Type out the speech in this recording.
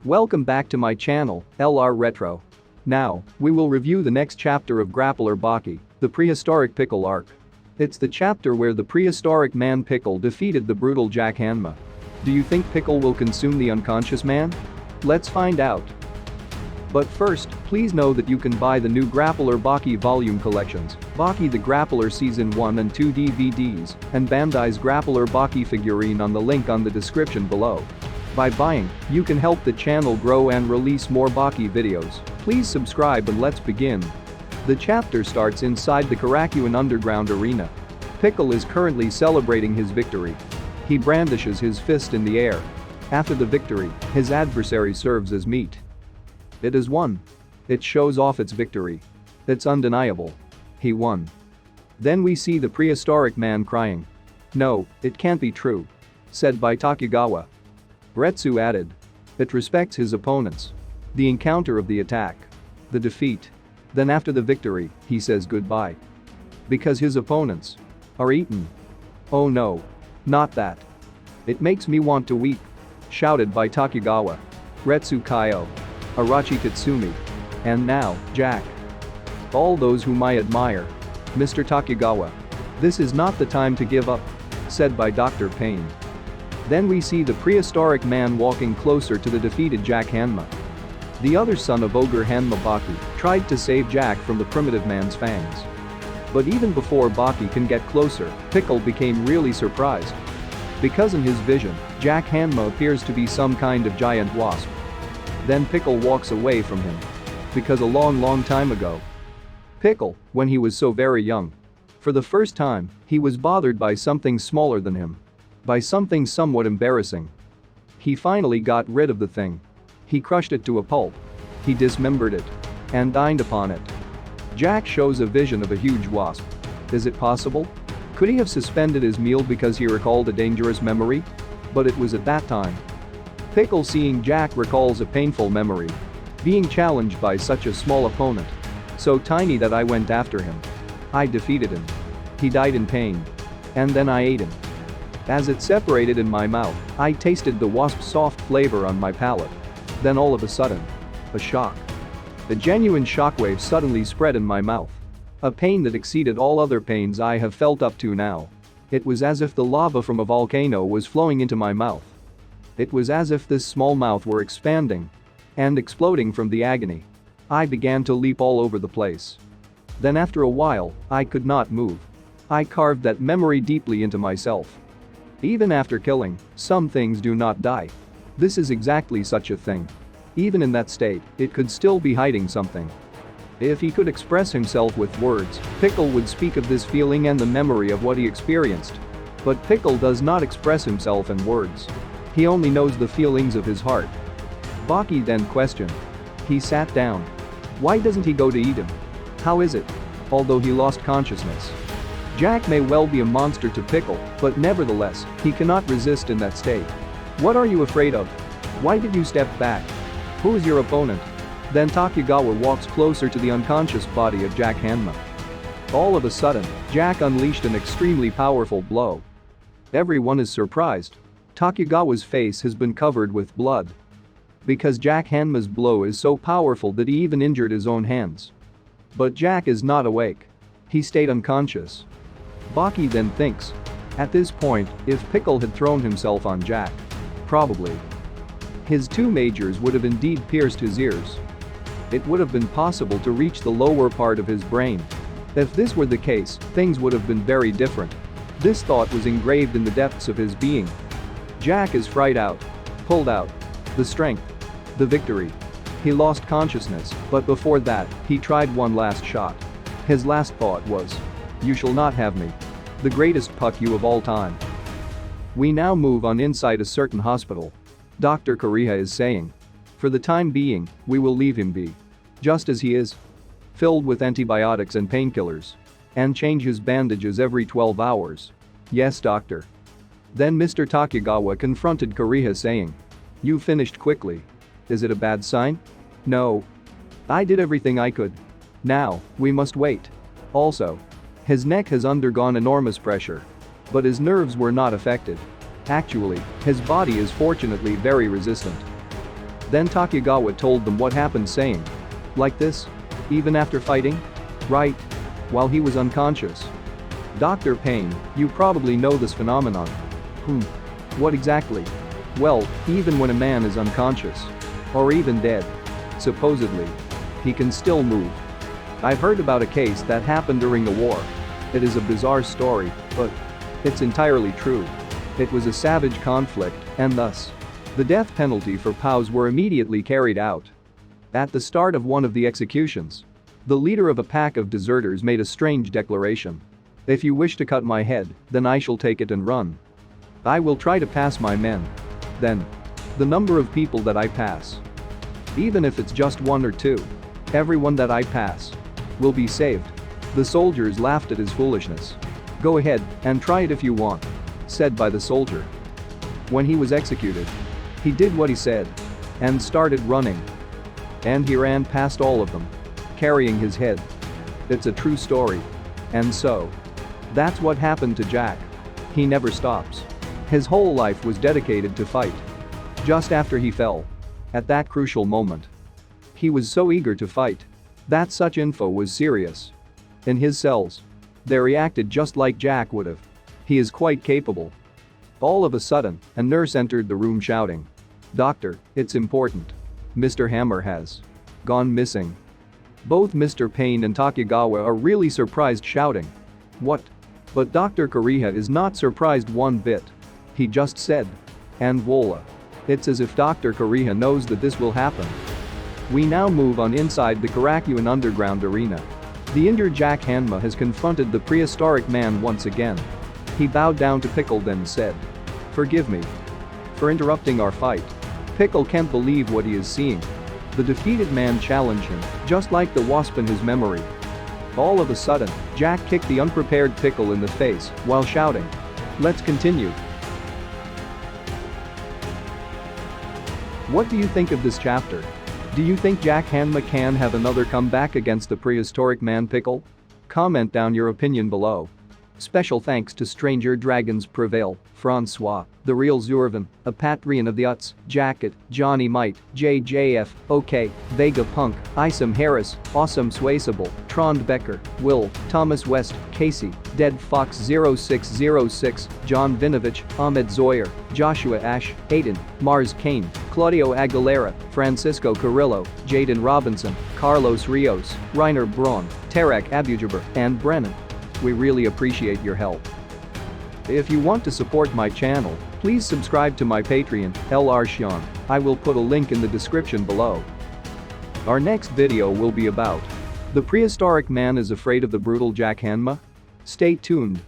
Welcome back to my channel, LR Retro. Now, we will review the next chapter of Grappler Baki, the prehistoric Pickle arc. It's the chapter where the prehistoric man Pickle defeated the brutal Jack Hanma. Do you think Pickle will consume the unconscious man? Let's find out. But first, please know that you can buy the new Grappler Baki volume collections, Baki the Grappler Season 1 and 2 DVDs, and Bandai's Grappler Baki figurine on the link on the description below. By buying, you can help the channel grow and release more Baki videos. Please subscribe and let's begin. The chapter starts inside the Karakuan Underground Arena. Pickle is currently celebrating his victory. He brandishes his fist in the air. After the victory, his adversary serves as meat. It is won. It shows off its victory. It's undeniable. He won. Then we see the prehistoric man crying. "No, it can't be true," said by Takugawa. Retsu added. It respects his opponents. The encounter of the attack. The defeat. Then after the victory, he says goodbye. Because his opponents are eaten. Oh no. Not that. It makes me want to weep. Shouted by Takugawa. Retsu Kaio. Arachi Tatsumi. And now, Jack. All those whom I admire. Mr. Takugawa. This is not the time to give up. Said by Dr. Payne. Then we see the prehistoric man walking closer to the defeated Jack Hanma. The other son of Ogre Hanma Baki tried to save Jack from the primitive man's fangs. But even before Baki can get closer, Pickle became really surprised. Because in his vision, Jack Hanma appears to be some kind of giant wasp. Then Pickle walks away from him. Because a long time ago, Pickle, when he was so very young, for the first time, he was bothered by something smaller than him. By something somewhat embarrassing. He finally got rid of the thing. He crushed it to a pulp. He dismembered it. And dined upon it. Jack shows a vision of a huge wasp. Is it possible? Could he have suspended his meal because he recalled a dangerous memory? But it was at that time. Pickle seeing Jack recalls a painful memory. Being challenged by such a small opponent. So tiny that I went after him. I defeated him. He died in pain. And then I ate him. As it separated in my mouth, I tasted the wasp's soft flavor on my palate. Then all of a sudden, a shock. A genuine shockwave suddenly spread in my mouth. A pain that exceeded all other pains I have felt up to now. It was as if the lava from a volcano was flowing into my mouth. It was as if this small mouth were expanding and exploding from the agony. I began to leap all over the place. Then after a while, I could not move. I carved that memory deeply into myself. Even after killing, some things do not die. This is exactly such a thing. Even in that state, it could still be hiding something. If he could express himself with words, Pickle would speak of this feeling and the memory of what he experienced. But Pickle does not express himself in words. He only knows the feelings of his heart. Baki then questioned. He sat down. Why doesn't he go to eat him? How is it? Although he lost consciousness. Jack may well be a monster to Pickle, but nevertheless, he cannot resist in that state. What are you afraid of? Why did you step back? Who is your opponent? Then Takugawa walks closer to the unconscious body of Jack Hanma. All of a sudden, Jack unleashed an extremely powerful blow. Everyone is surprised. Takugawa's face has been covered with blood. Because Jack Hanma's blow is so powerful that he even injured his own hands. But Jack is not awake. He stayed unconscious. Baki then thinks. At this point, if Pickle had thrown himself on Jack. Probably. His two majors would have indeed pierced his ears. It would have been possible to reach the lower part of his brain. If this were the case, things would have been very different. This thought was engraved in the depths of his being. Jack is fried out. Pulled out. The strength. The victory. He lost consciousness, but before that, he tried one last shot. His last thought was, "You shall not have me. The greatest puck you of all time." We now move on inside a certain hospital. Dr. Kariha is saying. For the time being, we will leave him be. Just as he is. Filled with antibiotics and painkillers. And change his bandages every 12 hours. Yes, doctor. Then Mr. Takugawa confronted Kariha saying. You finished quickly. Is it a bad sign? No. I did everything I could. Now, we must wait. Also, his neck has undergone enormous pressure. But his nerves were not affected. Actually, his body is fortunately very resistant. Then Takegawa told them what happened, saying, "Like this? Even after fighting? Right? While he was unconscious." Dr. Payne, you probably know this phenomenon. What exactly? Well, even when a man is unconscious. Or even dead. Supposedly. He can still move. I've heard about a case that happened during the war. It is a bizarre story, but it's entirely true. It was a savage conflict, and thus, the death penalty for POWs were immediately carried out. At the start of one of the executions, the leader of a pack of deserters made a strange declaration. "If you wish to cut my head, then I shall take it and run. I will try to pass my men. Then, the number of people that I pass, even if it's just one or two, everyone that I pass will be saved." The soldiers laughed at his foolishness. "Go ahead and try it if you want," said by the soldier. When he was executed, he did what he said and started running. And he ran past all of them, carrying his head. It's a true story. And so, that's what happened to Jack. He never stops. His whole life was dedicated to fight. Just after he fell, at that crucial moment, he was so eager to fight that such info was serious. In his cells, they reacted just like Jack would have. He is quite capable. All of a sudden, a nurse entered the room shouting, "Doctor, it's important. Mr. Hammer has gone missing." Both Mr. Payne and Takegawa are really surprised, shouting, "What?" But Dr. Kariha is not surprised one bit. He just said, and voila. It's as if Dr. Kariha knows that this will happen. We now move on inside the Karakuan underground arena. The injured Jack Hanma has confronted the prehistoric man once again. He bowed down to Pickle, then said, "Forgive me for interrupting our fight." Pickle can't believe what he is seeing. The defeated man challenged him, just like the wasp in his memory. All of a sudden, Jack kicked the unprepared Pickle in the face while shouting, "Let's continue." What do you think of this chapter? Do you think Jack Hanma can have another comeback against the prehistoric man Pickle? Comment down your opinion below. Special thanks to Stranger Dragons Prevail, Francois, The Real Zurvan, a Patreon of the Uts, Jacket, Johnny Might, JJF, OK, Vega Punk, Isam Harris, Awesome Swayable, Trond Becker, Will, Thomas West, Casey, Dead Fox 0606, John Vinovich, Ahmed Zoyer, Joshua Ash, Aiden, Mars Kane, Claudio Aguilera, Francisco Carrillo, Jaden Robinson, Carlos Rios, Reiner Braun, Tarek Abujaber, and Brennan. We really appreciate your help. If you want to support my channel, please subscribe to my Patreon, LR Sean. I will put a link in the description below. Our next video will be about the prehistoric man is afraid of the brutal Jack Hanma. Stay tuned.